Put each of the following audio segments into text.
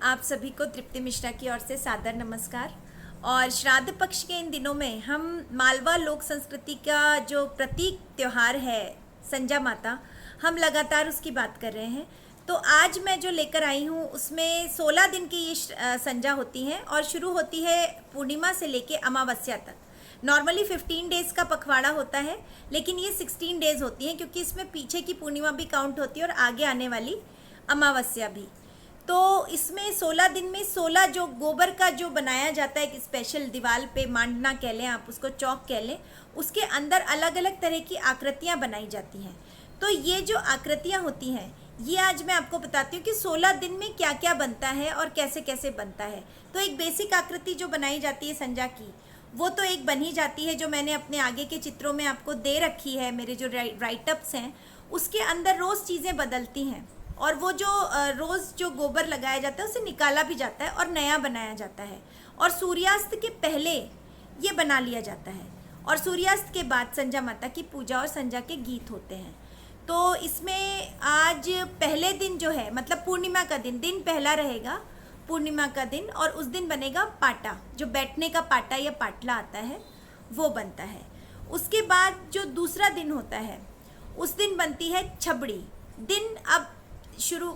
आप सभी को तृप्ति मिश्रा की ओर से सादर नमस्कार। और श्राद्ध पक्ष के इन दिनों में हम मालवा लोक संस्कृति का जो प्रतीक त्यौहार है संजा माता, हम लगातार उसकी बात कर रहे हैं। तो आज मैं जो लेकर आई हूँ उसमें 16 दिन की ये संजा होती हैं और शुरू होती है पूर्णिमा से लेके अमावस्या तक। नॉर्मली 15 डेज़ का पखवाड़ा होता है, लेकिन ये 16 डेज़ होती हैं क्योंकि इसमें पीछे की पूर्णिमा भी काउंट होती है और आगे आने वाली अमावस्या भी। तो इसमें 16 दिन में 16 जो गोबर का जो बनाया जाता है एक स्पेशल दीवार पे मांडना कह लें, आप उसको चौक कह लें, उसके अंदर अलग अलग तरह की आकृतियाँ बनाई जाती हैं। तो ये जो आकृतियाँ होती हैं ये आज मैं आपको बताती हूँ कि 16 दिन में क्या क्या बनता है और कैसे कैसे बनता है। तो एक बेसिक आकृति जो बनाई जाती है संजा की, वो तो एक बन ही जाती है, जो मैंने अपने आगे के चित्रों में आपको दे रखी है। मेरे जो राइटअप्स हैं उसके अंदर रोज़ चीज़ें बदलती हैं और वो जो रोज़ जो गोबर लगाया जाता है उसे निकाला भी जाता है और नया बनाया जाता है। और सूर्यास्त के पहले ये बना लिया जाता है और सूर्यास्त के बाद संजा माता की पूजा और संजा के गीत होते हैं। तो इसमें आज पहले दिन जो है, मतलब पूर्णिमा का दिन पहला रहेगा, पूर्णिमा का दिन, और उस दिन बनेगा पाटा, जो बैठने का पाटा या पाटला आता है वो बनता है। उसके बाद जो दूसरा दिन होता है उस दिन बनती है छबड़ी। दिन अब शुरू,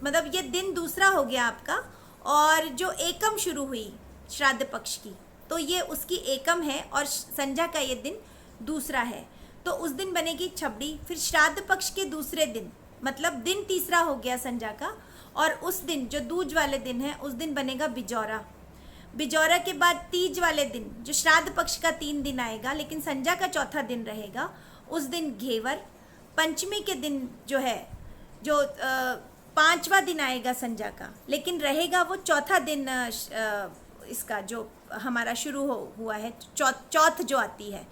मतलब ये दिन दूसरा हो गया आपका, और जो एकम शुरू हुई श्राद्ध पक्ष की, तो ये उसकी एकम है और संजा का ये दिन दूसरा है। तो उस दिन बनेगी छबड़ी। फिर श्राद्ध पक्ष के दूसरे दिन, मतलब दिन तीसरा हो गया संजा का, और उस दिन जो दूज वाले दिन है उस दिन बनेगा बिजौरा। बिजौरा के बाद तीज वाले दिन, जो श्राद्ध पक्ष का 3 दिन आएगा लेकिन संजा का चौथा दिन रहेगा, उस दिन घेवर। पंचमी के दिन जो है, जो 5वां दिन आएगा संजा का, लेकिन रहेगा वो चौथा दिन इसका जो हमारा शुरू हुआ है, चौथ जो आती है,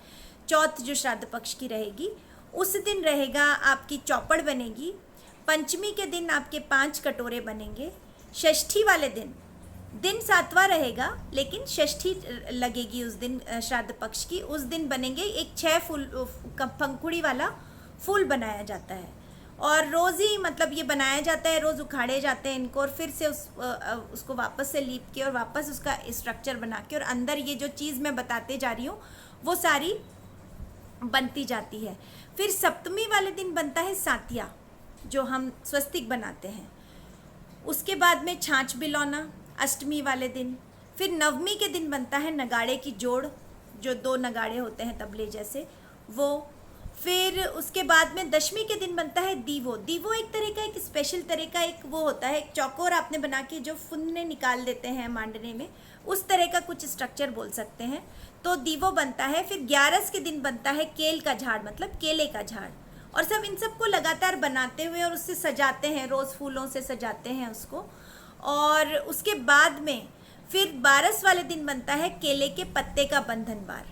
चौथ जो श्राद्ध पक्ष की रहेगी, उस दिन रहेगा आपकी चौपड़ बनेगी। पंचमी के दिन आपके 5 कटोरे बनेंगे। षष्ठी वाले दिन 7वां रहेगा लेकिन षष्ठी लगेगी उस दिन श्राद्ध पक्ष की, उस दिन बनेंगे एक 6 फूल पंखुड़ी वाला फूल बनाया जाता है। और रोज़ ही, मतलब ये बनाया जाता है, रोज़ उखाड़े जाते हैं इनको और फिर से उसको वापस से लीप के और वापस उसका स्ट्रक्चर बना के और अंदर ये जो चीज़ मैं बताते जा रही हूँ वो सारी बनती जाती है। फिर सप्तमी वाले दिन बनता है सातिया, जो हम स्वस्तिक बनाते हैं। उसके बाद में छाछ बिलौना अष्टमी वाले दिन। फिर नवमी के दिन बनता है नगाड़े की जोड़, जो 2 नगाड़े होते हैं तबले जैसे, वो। फिर उसके बाद में दशमी के दिन बनता है दीवो। दीवो एक तरह का, एक स्पेशल तरह का एक वो होता है, एक चौकोर आपने बना के जो फुन्ने निकाल देते हैं मांडने में, उस तरह का कुछ स्ट्रक्चर बोल सकते हैं। तो दीवो बनता है। फिर 11 के दिन बनता है केल का झाड़, मतलब केले का झाड़। और सब इन सबको लगातार बनाते हुए और उससे सजाते हैं, रोज़ फूलों से सजाते हैं उसको। और उसके बाद में फिर 12 वाले दिन बनता है केले के पत्ते का बंधन बार।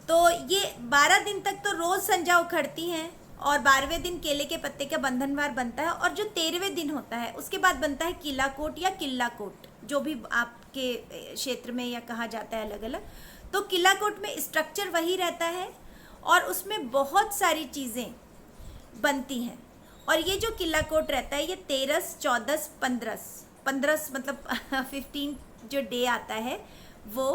तो ये 12 दिन तक तो रोज़ संजा उखड़ती हैं और 12वें दिन केले के पत्ते का बंधनवार बनता है। और जो 13वें दिन होता है उसके बाद बनता है किला कोट या किल्ला कोट, जो भी आपके क्षेत्र में या कहा जाता है अलग अलग। तो किला कोट में स्ट्रक्चर वही रहता है और उसमें बहुत सारी चीज़ें बनती हैं। और ये जो किला कोट रहता है ये 13, 14, 15 मतलब 15 जो डे आता है वो,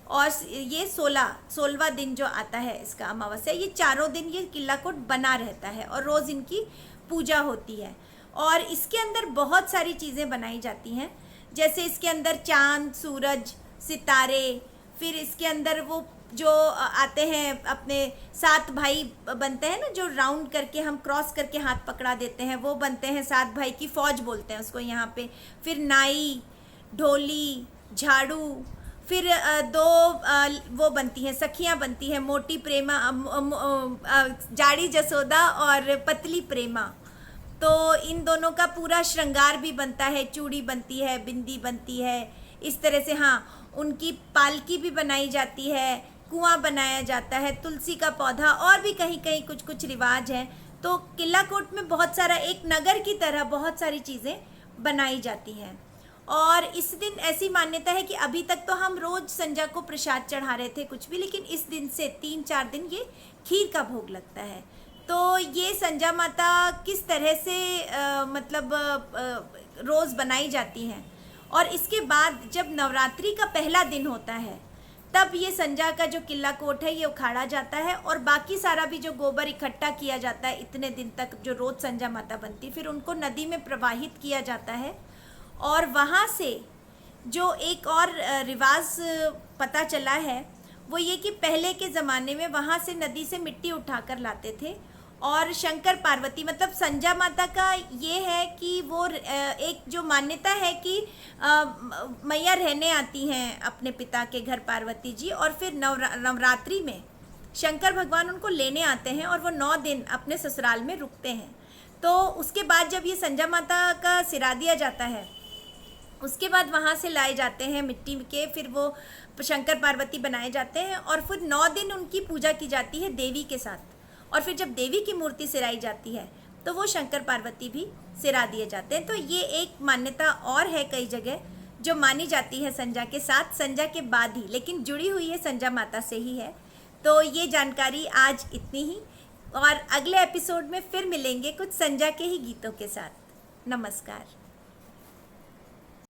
और ये 16वां दिन जो आता है इसका अमावस्या, ये चारों दिन ये किला कोट बना रहता है और रोज़ इनकी पूजा होती है। और इसके अंदर बहुत सारी चीज़ें बनाई जाती हैं, जैसे इसके अंदर चांद, सूरज, सितारे, फिर इसके अंदर वो जो आते हैं अपने 7 भाई बनते हैं ना, जो राउंड करके हम क्रॉस करके हाथ पकड़ा देते हैं, वो बनते हैं 7 भाई की फौज बोलते हैं उसको यहाँ पे। फिर नाई, ढोली, झाड़ू, फिर 2 वो बनती हैं सखियाँ बनती हैं, मोटी प्रेमा, जाड़ी जसोदा और पतली प्रेमा। तो इन दोनों का पूरा श्रृंगार भी बनता है, चूड़ी बनती है, बिंदी बनती है, इस तरह से। हाँ, उनकी पालकी भी बनाई जाती है, कुआं बनाया जाता है, तुलसी का पौधा, और भी कहीं कहीं कुछ कुछ रिवाज हैं। तो किला कोट में बहुत सारा, एक नगर की तरह बहुत सारी चीज़ें बनाई जाती हैं। और इस दिन ऐसी मान्यता है कि अभी तक तो हम रोज़ संजा को प्रसाद चढ़ा रहे थे कुछ भी, लेकिन इस दिन से 3-4 दिन ये खीर का भोग लगता है। तो ये संजा माता किस तरह से मतलब रोज़ बनाई जाती हैं और इसके बाद जब नवरात्रि का पहला दिन होता है तब ये संजा का जो किला कोट है ये उखाड़ा जाता है और बाकी सारा भी जो गोबर इकट्ठा किया जाता है इतने दिन तक जो रोज संजा माता बनती, फिर उनको नदी में प्रवाहित किया जाता है। और वहाँ से जो एक और रिवाज पता चला है वो ये कि पहले के ज़माने में वहाँ से नदी से मिट्टी उठाकर लाते थे और शंकर पार्वती मतलब संजा माता का ये है कि वो एक जो मान्यता है कि मैया रहने आती हैं अपने पिता के घर पार्वती जी, और फिर नवरात्रि में शंकर भगवान उनको लेने आते हैं और वो 9 दिन अपने ससुराल में रुकते हैं। तो उसके बाद जब ये संजा माता का सिरा दिया जाता है उसके बाद वहाँ से लाए जाते हैं मिट्टी के, फिर वो शंकर पार्वती बनाए जाते हैं और फिर 9 दिन उनकी पूजा की जाती है देवी के साथ। और फिर जब देवी की मूर्ति सिराई जाती है तो वो शंकर पार्वती भी सिरा दिए जाते हैं। तो ये एक मान्यता और है कई जगह जो मानी जाती है संजा के साथ, संजा के बाद ही, लेकिन जुड़ी हुई है संजा माता से ही है। तो ये जानकारी आज इतनी ही, और अगले एपिसोड में फिर मिलेंगे कुछ संजा के ही गीतों के साथ। नमस्कार।